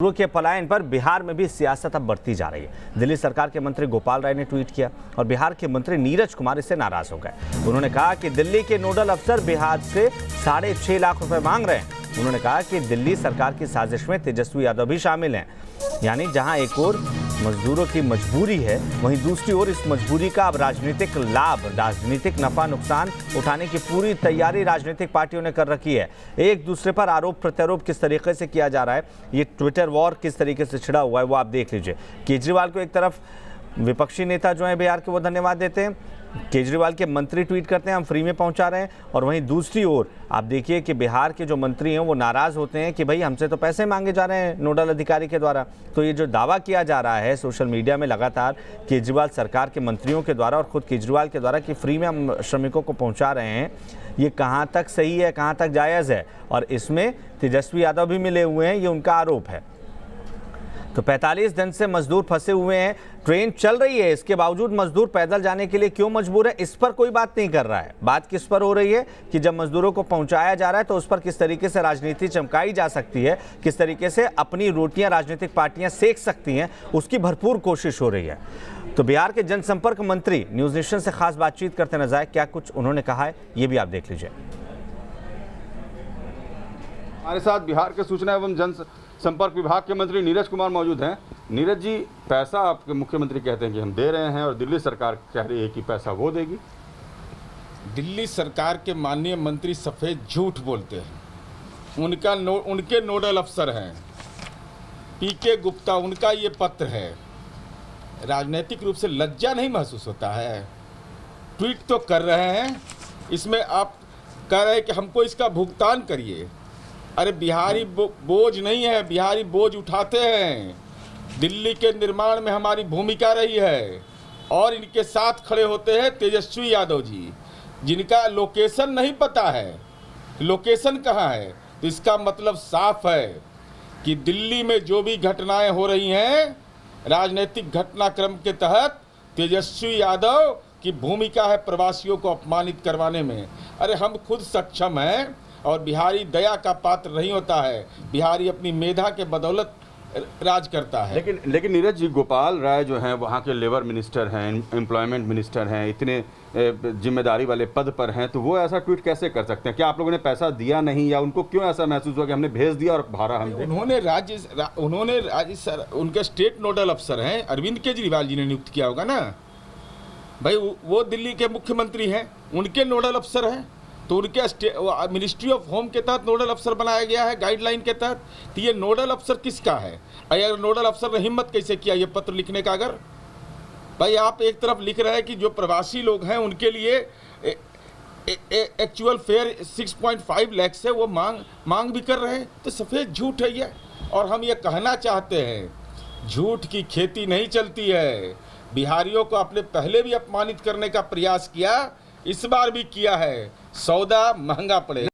मजदूरों के पलायन पर बिहार में भी सियासत अब बढ़ती जा रही है। दिल्ली सरकार के मंत्री गोपाल राय ने ट्वीट किया और बिहार के मंत्री नीरज कुमार इससे नाराज हो गए। उन्होंने कहा कि दिल्ली के नोडल अफसर बिहार से 6.5 लाख रुपए मांग रहे हैं। उन्होंने कहा कि दिल्ली सरकार की साजिश में तेजस्वी यादव भी शामिल हैं। यानी जहां एक ओर मजदूरों की मजबूरी है, वहीं दूसरी ओर इस मजबूरी का अब राजनीतिक लाभ, राजनीतिक नफा नुकसान उठाने की पूरी तैयारी राजनीतिक पार्टियों ने कर रखी है। एक दूसरे पर आरोप प्रत्यारोप किस तरीके से किया जा रहा है, ये ट्विटर वॉर किस तरीके से छिड़ा हुआ है, वो आप देख लीजिए। केजरीवाल को एक तरफ विपक्षी नेता जो है बिहार के, वो धन्यवाद देते हैं, केजरीवाल के मंत्री ट्वीट करते हैं हम फ्री में पहुंचा रहे हैं, और वहीं दूसरी ओर आप देखिए कि बिहार के जो मंत्री हैं वो नाराज होते हैं कि भाई हमसे तो पैसे मांगे जा रहे हैं नोडल अधिकारी के द्वारा। तो ये जो दावा किया जा रहा है सोशल मीडिया में लगातार केजरीवाल सरकार के मंत्रियों के द्वारा और खुद केजरीवाल के द्वारा कि फ्री में हम श्रमिकों को पहुंचा रहे हैं, ये कहाँ तक सही है, कहाँ तक जायज़ है, और इसमें तेजस्वी यादव भी मिले हुए हैं, ये उनका आरोप है। तो 45 दिन से मजदूर फंसे हुए हैं, ट्रेन चल रही है, इसके बावजूद मजदूर पैदल जाने के लिए क्यों मजबूर है, इस पर कोई बात नहीं कर रहा है। बात किस पर हो रही है कि जब मजदूरों को पहुंचाया जा रहा है तो उस पर किस तरीके से राजनीति चमकाई जा सकती है, किस तरीके से अपनी रोटियां राजनीतिक पार्टियां सेक सकती हैं, उसकी भरपूर कोशिश हो रही है। तो बिहार के जनसंपर्क मंत्री न्यूज नेशन से खास बातचीत करते नजर आए, क्या कुछ उन्होंने कहा है ये भी आप देख लीजिए। हमारे साथ बिहार के सूचना एवं जन संपर्क विभाग के मंत्री नीरज कुमार मौजूद हैं। नीरज जी, पैसा आपके मुख्यमंत्री कहते हैं कि हम दे रहे हैं और दिल्ली सरकार कह रही है कि पैसा वो देगी। दिल्ली सरकार के माननीय मंत्री सफेद झूठ बोलते हैं। उनके नोडल अफसर हैं पीके गुप्ता, उनका ये पत्र है। राजनीतिक रूप से लज्जा नहीं महसूस होता है? ट्वीट तो कर रहे हैं, इसमें आप कह रहे हैं कि हमको इसका भुगतान करिए। अरे बिहारी बोझ नहीं है, बिहारी बोझ उठाते हैं। दिल्ली के निर्माण में हमारी भूमिका रही है और इनके साथ खड़े होते हैं तेजस्वी यादव जी, जिनका लोकेशन नहीं पता है, लोकेशन कहाँ है। तो इसका मतलब साफ है कि दिल्ली में जो भी घटनाएं हो रही हैं, राजनीतिक घटनाक्रम के तहत तेजस्वी यादव की भूमिका है प्रवासियों को अपमानित करवाने में। अरे हम खुद सक्षम हैं और बिहारी दया का पात्र नहीं होता है, बिहारी अपनी मेधा के बदौलत राज करता है। लेकिन नीरज जी, गोपाल राय जो हैं वहाँ के लेबर मिनिस्टर हैं, एम्प्लॉयमेंट मिनिस्टर हैं, इतने जिम्मेदारी वाले पद पर हैं, तो वो ऐसा ट्वीट कैसे कर सकते हैं? क्या आप लोगों ने पैसा दिया नहीं, या उनको क्यों ऐसा महसूस हुआ कि हमने भेज दिया और भाड़ा हम उनके स्टेट नोडल अफसर हैं, अरविंद केजरीवाल जी ने नियुक्त किया होगा ना भाई, वो दिल्ली के मुख्यमंत्री हैं, उनके नोडल अफसर हैं। तो उनके मिनिस्ट्री ऑफ होम के तहत नोडल अफसर बनाया गया है गाइडलाइन के तहत। तो ये नोडल अफसर किसका है? अगर नोडल अफसर ने हिम्मत कैसे किया ये पत्र लिखने का? अगर भाई आप एक तरफ लिख रहे हैं कि जो प्रवासी लोग हैं उनके लिए एक्चुअल फेयर 6.5 लाख से वो मांग भी कर रहे हैं, तो सफ़ेद झूठ है ये। और हम ये कहना चाहते हैं, झूठ की खेती नहीं चलती है। बिहारियों को आपने पहले भी अपमानित करने का प्रयास किया, इस बार भी किया है, सौदा महंगा पड़ेगा।